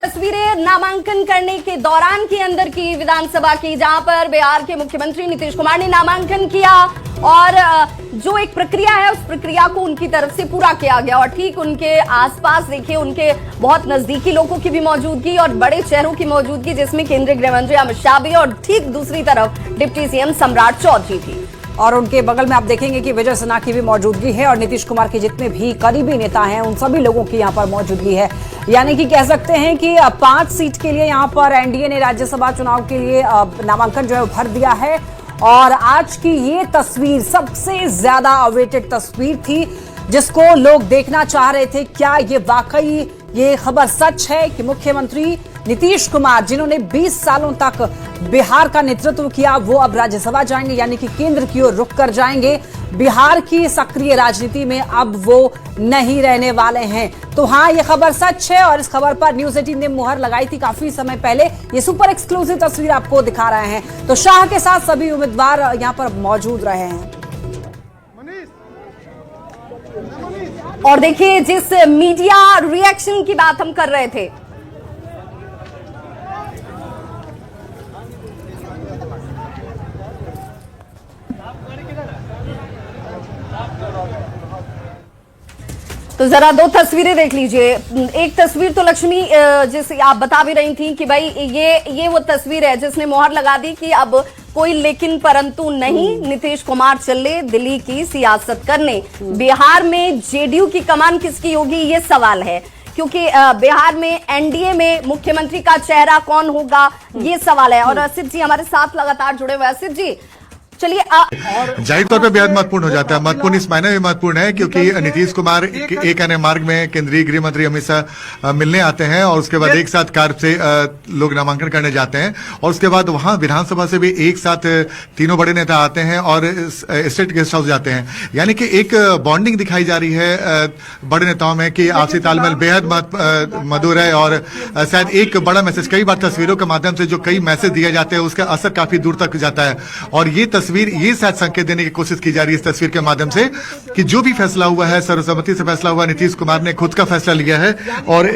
तस्वीरें नामांकन करने के दौरान की अंदर की विधानसभा की, जहां पर बिहार के मुख्यमंत्री नीतीश कुमार ने नामांकन किया और जो एक प्रक्रिया है उस प्रक्रिया को उनकी तरफ से पूरा किया गया। और ठीक उनके आसपास देखिए उनके बहुत नजदीकी लोगों की भी मौजूदगी और बड़े चेहरों की मौजूदगी, जिसमें केंद्रीय गृह मंत्री अमित शाह भी और ठीक दूसरी तरफ डिप्टी सीएम सम्राट चौधरी भी। और उनके बगल में आप देखेंगे कि विजय सिन्हा की भी मौजूदगी है और नीतीश कुमार के जितने भी करीबी नेता हैं उन सभी लोगों की यहाँ पर मौजूदगी है। यानी कि कह सकते हैं कि 5 सीट के लिए यहाँ पर एनडीए ने राज्यसभा चुनाव के लिए नामांकन जो है भर दिया है। और आज की ये तस्वीर सबसे ज्यादा अवेटेड तस्वीर थी, जिसको लोग देखना चाह रहे थे। क्या ये वाकई ये खबर सच है कि मुख्यमंत्री नीतीश कुमार, जिन्होंने 20 सालों तक बिहार का नेतृत्व किया, वो अब राज्यसभा जाएंगे, यानी कि केंद्र की ओर रुख कर जाएंगे। बिहार की सक्रिय राजनीति में अब वो नहीं रहने वाले हैं। तो हाँ, ये खबर सच है और इस खबर पर न्यूज 18 ने मुहर लगाई थी काफी समय पहले। ये सुपर एक्सक्लूसिव तस्वीर आपको दिखा रहे हैं। तो शाह के साथ सभी उम्मीदवार यहाँ पर मौजूद रहे हैं। और देखिए, जिस मीडिया रिएक्शन की बात हम कर रहे थे, तो जरा 2 तस्वीरें देख लीजिए। एक तस्वीर तो लक्ष्मी जैसे आप बता भी रही थी कि भाई ये वो तस्वीर है जिसने मोहर लगा दी कि अब कोई लेकिन परंतु नहीं, नीतीश कुमार चले दिल्ली की सियासत करने। बिहार में जेडीयू की कमान किसकी होगी, ये सवाल है, क्योंकि बिहार में एनडीए में मुख्यमंत्री का चेहरा कौन होगा, ये सवाल है। और असित जी हमारे साथ लगातार जुड़े हुए। असित जी चलिए, जाहिर तौर पे बेहद महत्वपूर्ण हो जाता है। महत्वपूर्ण इस मायने में महत्वपूर्ण है क्योंकि नीतीश कुमार एक आने मार्ग में केंद्रीय गृह मंत्री अमित शाह मिलने आते हैं और उसके बाद एक साथ कार से लोग नामांकन करने जाते हैं और उसके बाद वहां विधानसभा से भी एक साथ तीनों बड़े नेता आते हैं और स्टेट गेस्ट हाउस जाते हैं। यानी कि एक बॉन्डिंग दिखाई जा रही है बड़े नेताओं में कि आपसी तालमेल बेहद मधुर है। और शायद एक बड़ा मैसेज, कई बार तस्वीरों के माध्यम से जो कई मैसेज दिए जाते हैं उसका असर काफी दूर तक जाता है। और ये तस्वीर ये शायद संकेत देने की कोशिश की जा रही है इस तस्वीर के माध्यम से कि जो भी फैसला हुआ है, सर्वसम्मति से फैसला हुआ, नीतीश कुमार ने खुद का फैसला लिया है और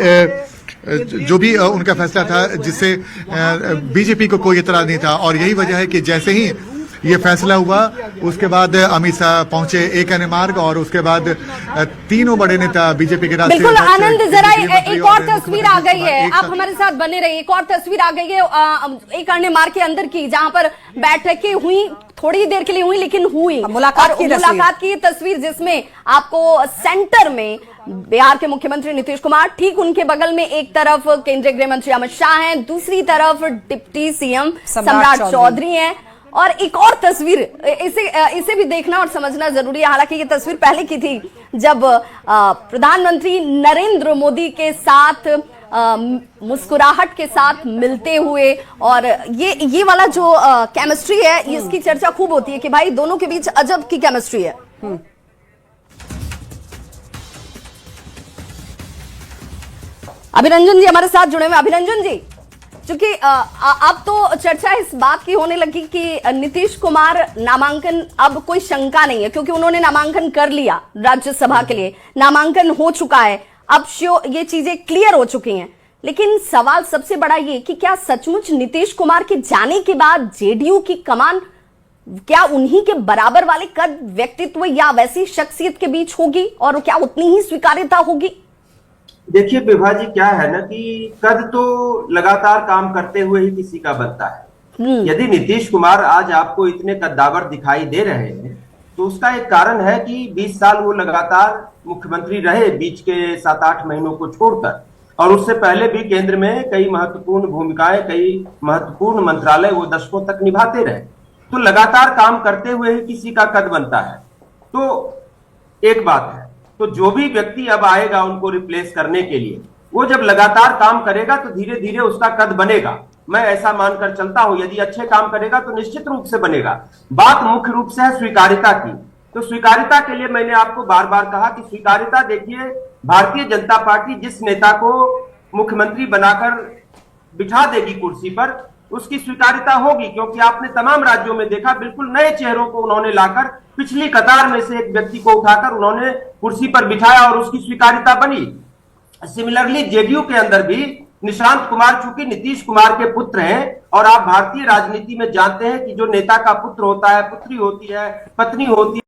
जो भी उनका फैसला था जिससे बीजेपी को कोई इतराज नहीं था। और यही वजह है कि जैसे ही ये फैसला हुआ उसके बाद अमित शाह पहुंचे एक अन्य मार्ग और उसके बाद तीनों बड़े नेता बीजेपी के राष्ट्रीय बिल्कुल आनंद, जरा एक और तस्वीर आ गई है, आप हमारे साथ बने रहिए। एक और तस्वीर आ गई है एक अन्य मार्ग के अंदर की, जहां पर बैठकें हुई, थोड़ी देर के लिए हुई लेकिन हुई, मुलाकात की तस्वीर, जिसमें आपको सेंटर में बिहार के मुख्यमंत्री नीतीश कुमार, ठीक उनके बगल में एक तरफ केंद्रीय गृह मंत्री अमित शाह हैं, दूसरी तरफ डिप्टी सीएम सम्राट चौधरी हैं। और एक और तस्वीर, इसे भी देखना और समझना जरूरी है। हालांकि ये तस्वीर पहले की थी जब प्रधानमंत्री नरेंद्र मोदी के साथ मुस्कुराहट के साथ मिलते हुए, और ये वाला जो केमिस्ट्री है इसकी चर्चा खूब होती है कि भाई दोनों के बीच अजब की केमिस्ट्री है। अभिरंजन जी हमारे साथ जुड़े हुए। अभिरंजन जी, क्योंकि अब तो चर्चा इस बात की होने लगी कि नीतीश कुमार नामांकन, अब कोई शंका नहीं है क्योंकि उन्होंने नामांकन कर लिया, राज्यसभा के लिए नामांकन हो चुका है, अब ये चीजें क्लियर हो चुकी हैं। लेकिन सवाल सबसे बड़ा ये कि क्या सचमुच नीतीश कुमार के जाने के बाद जेडीयू की कमान क्या उन्हीं के बराबर वाले कद, व्यक्तित्व या वैसी शख्सियत के बीच होगी और क्या उतनी ही स्वीकार्यता होगी? देखिए विभा जी, क्या है ना कि कद तो लगातार काम करते हुए ही किसी का बनता है। यदि नीतीश कुमार आज आपको इतने कद्दावर दिखाई दे रहे हैं तो उसका एक कारण है कि 20 साल वो लगातार मुख्यमंत्री रहे, बीच के 7-8 महीनों को छोड़कर, और उससे पहले भी केंद्र में कई महत्वपूर्ण भूमिकाएं, कई महत्वपूर्ण मंत्रालय वो दशकों तक निभाते रहे। तो लगातार काम करते हुए ही किसी का कद बनता है। तो एक बात है, तो जो भी व्यक्ति अब आएगा उनको रिप्लेस करने के लिए, वो जब लगातार काम करेगा तो धीरे धीरे उसका कद बनेगा। मैं ऐसा मानकर चलता हूं, यदि अच्छे काम करेगा तो निश्चित रूप से बनेगा। बात मुख्य रूप से है स्वीकार्यता की। तो स्वीकार्यता के लिए मैंने आपको बार बार कहा कि स्वीकार्यता, देखिए भारतीय जनता पार्टी जिस नेता को मुख्यमंत्री बनाकर बिठा देगी कुर्सी पर, उसकी स्वीकार्यता होगी, क्योंकि आपने तमाम राज्यों में देखा बिल्कुल नए चेहरों को उन्होंने लाकर पिछली कतार में से एक व्यक्ति को उठाकर उन्होंने कुर्सी पर बिठाया और उसकी स्वीकार्यता बनी। सिमिलरली जेडीयू के अंदर भी निशांत कुमार चूंकि नीतीश कुमार के पुत्र हैं, और आप भारतीय राजनीति में जानते हैं कि जो नेता का पुत्र होता है, पुत्री होती है, पत्नी होती है,